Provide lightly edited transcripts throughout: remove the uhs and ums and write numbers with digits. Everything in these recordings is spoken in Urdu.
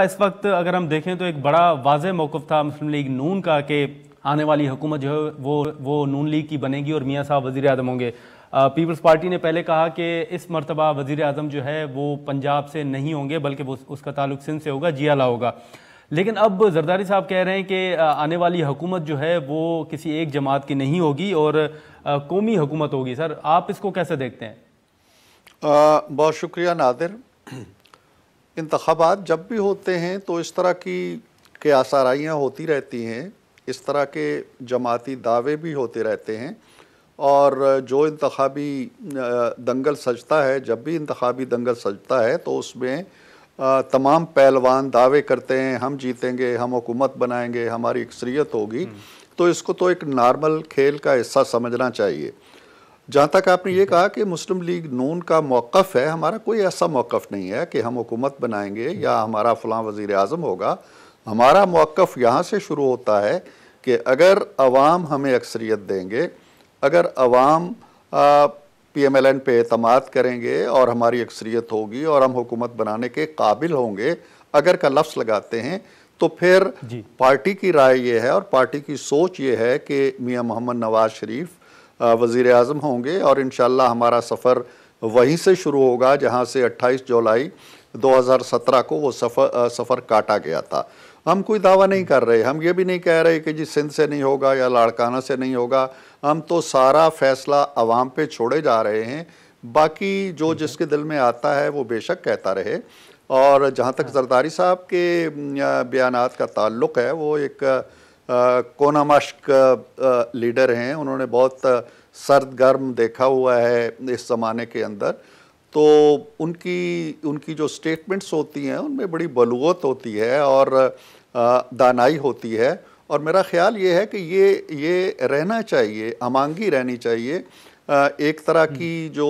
اس وقت اگر ہم دیکھیں تو ایک بڑا واضح موقف تھا مسلم لیگ نون کا کہ آنے والی حکومت جو ہے وہ نون لیگ کی بنے گی اور میاں صاحب وزیر اعظم ہوں گے۔ پیپلز پارٹی نے پہلے کہا کہ اس مرتبہ وزیر اعظم جو ہے وہ پنجاب سے نہیں ہوں گے بلکہ اس کا تعلق سندھ سے ہوگا، جیالہ ہوگا۔ لیکن اب زرداری صاحب کہہ رہے ہیں کہ آنے والی حکومت جو ہے وہ کسی ایک جماعت کی نہیں ہوگی اور قومی حکومت ہوگی۔ سر آپ اس کو کیسے دیکھتے ہیں؟ بہت شکریہ نادر۔ انتخابات جب بھی ہوتے ہیں تو اس طرح کی آسارائیاں ہوتی رہتی ہیں، اس طرح کے جماعتی دعوے بھی ہوتے رہتے ہیں، اور جو انتخابی دنگل سجتا ہے، جب بھی انتخابی دنگل سجتا ہے تو اس میں تمام پہلوان دعوے کرتے ہیں ہم جیتیں گے، ہم حکومت بنائیں گے، ہماری اکثریت ہوگی۔ تو اس کو تو ایک نارمل کھیل کا حصہ سمجھنا چاہیے۔ جہاں تک آپ نے یہ کہا کہ مسلم لیگ نون کا موقف ہے، ہمارا کوئی ایسا موقف نہیں ہے کہ ہم حکومت بنائیں گے یا ہمارا فلاں وزیر اعظم ہوگا۔ ہمارا موقف یہاں سے شروع ہوتا ہے کہ اگر عوام ہمیں اکثریت دیں گے، اگر عوام پی ایم ایل این پہ اعتماد کریں گے اور ہماری اکثریت ہوگی اور ہم حکومت بنانے کے قابل ہوں گے، اگر کا لفظ لگاتے ہیں، تو پھر پارٹی کی رائے یہ ہے اور پارٹی کی سوچ یہ ہے کہ میاں محمد نواز شریف وزیر اعظم ہوں گے، اور انشاءاللہ ہمارا سفر وہیں سے شروع ہوگا جہاں سے 28 جولائی 2017 کو وہ سفر کاٹا گیا تھا۔ ہم کوئی دعویٰ نہیں کر رہے، ہم یہ بھی نہیں کہہ رہے کہ جی سندھ سے نہیں ہوگا یا لاڑکانہ سے نہیں ہوگا، ہم تو سارا فیصلہ عوام پہ چھوڑے جا رہے ہیں۔ باقی جو جس کے دل میں آتا ہے وہ بے شک کہتا رہے۔ اور جہاں تک زرداری صاحب کے بیانات کا تعلق ہے، وہ ایک کونا مشق لیڈر ہیں، انہوں نے بہت سرد گرم دیکھا ہوا ہے اس زمانے کے اندر، تو ان کی جو سٹیٹمنٹس ہوتی ہیں ان میں بڑی بلوغت ہوتی ہے اور دانائی ہوتی ہے، اور میرا خیال یہ ہے کہ یہ رہنا چاہیے، ہمانگی رہنی چاہیے۔ ایک طرح کی جو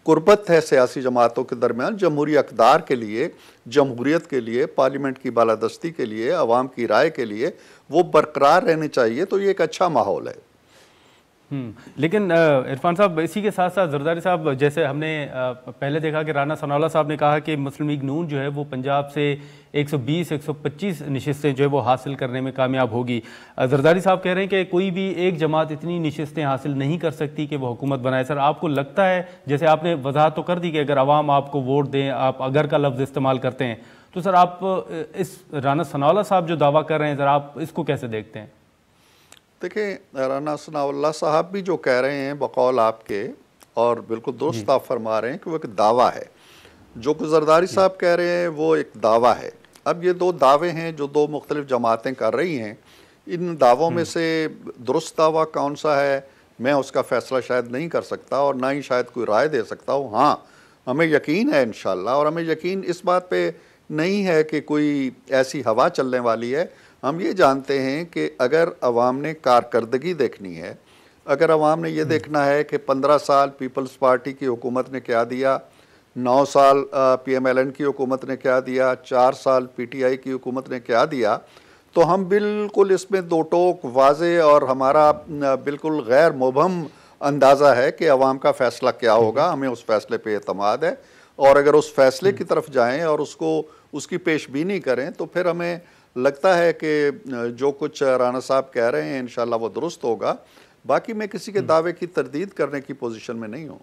قربت ہے سیاسی جماعتوں کے درمیان جمہوری اقدار کے لیے، جمہوریت کے لیے، پارلیمنٹ کی بالادستی کے لیے، عوام کی رائے کے لیے، وہ برقرار رہنی چاہیے، تو یہ ایک اچھا ماحول ہے۔ لیکن عرفان صاحب اسی کے ساتھ ساتھ زرداری صاحب، جیسے ہم نے پہلے دیکھا کہ رانا ثناء اللہ صاحب نے کہا کہ مسلم لیگ نون جو ہے وہ پنجاب سے 120-125 نشستیں جو ہے وہ حاصل کرنے میں کامیاب ہوگی۔ زرداری صاحب کہہ رہے ہیں کہ کوئی بھی ایک جماعت اتنی نشستیں حاصل نہیں کر سکتی کہ وہ حکومت بنائے۔ سر آپ کو لگتا ہے، جیسے آپ نے وضاحت تو کر دی کہ اگر عوام آپ کو ووٹ دیں، آپ اگر کا لفظ استعمال کرتے ہیں، تو سر آپ اس رانا ثناء اللہ صاحب جو دعویٰ کر رہے ہیں، ذرا آپ اس کو کیسے دیکھتے ہیں؟ دیکھیں، رانا ثناء اللہ صاحب بھی جو کہہ رہے ہیں بقول آپ کے، اور بالکل درست آپ فرما رہے ہیں کہ وہ ایک دعویٰ ہے۔ جو کہ زرداری صاحب کہہ رہے ہیں وہ ایک دعویٰ ہے۔ اب یہ دو دعوے ہیں جو دو مختلف جماعتیں کر رہی ہیں، ان دعووں میں سے درست دعویٰ کون سا ہے میں اس کا فیصلہ شاید نہیں کر سکتا، اور نہ ہی شاید کوئی رائے دے سکتا ہوں۔ ہاں، ہمیں یقین ہے انشاءاللہ، اور ہمیں یقین اس بات پہ نہیں ہے کہ کوئی ایسی ہوا چلنے والی ہے۔ ہم یہ جانتے ہیں کہ اگر عوام نے کارکردگی دیکھنی ہے، اگر عوام نے یہ دیکھنا ہے کہ 15 سال پیپلز پارٹی کی حکومت نے کیا دیا، 9 سال پی ایم ایل این کی حکومت نے کیا دیا، 4 سال پی ٹی آئی کی حکومت نے کیا دیا، تو ہم بالکل اس میں دو ٹوک واضح اور ہمارا بالکل غیر مبہم اندازہ ہے کہ عوام کا فیصلہ کیا ہوگا۔ ہمیں اس فیصلے پہ اعتماد ہے، اور اگر اس فیصلے کی طرف جائیں اور اس کی پیش بینی کریں، تو پھر ہمیں لگتا ہے کہ جو کچھ رانا صاحب کہہ رہے ہیں انشاءاللہ وہ درست ہوگا۔ باقی میں کسی کے دعوے کی تردید کرنے کی پوزیشن میں نہیں ہوں۔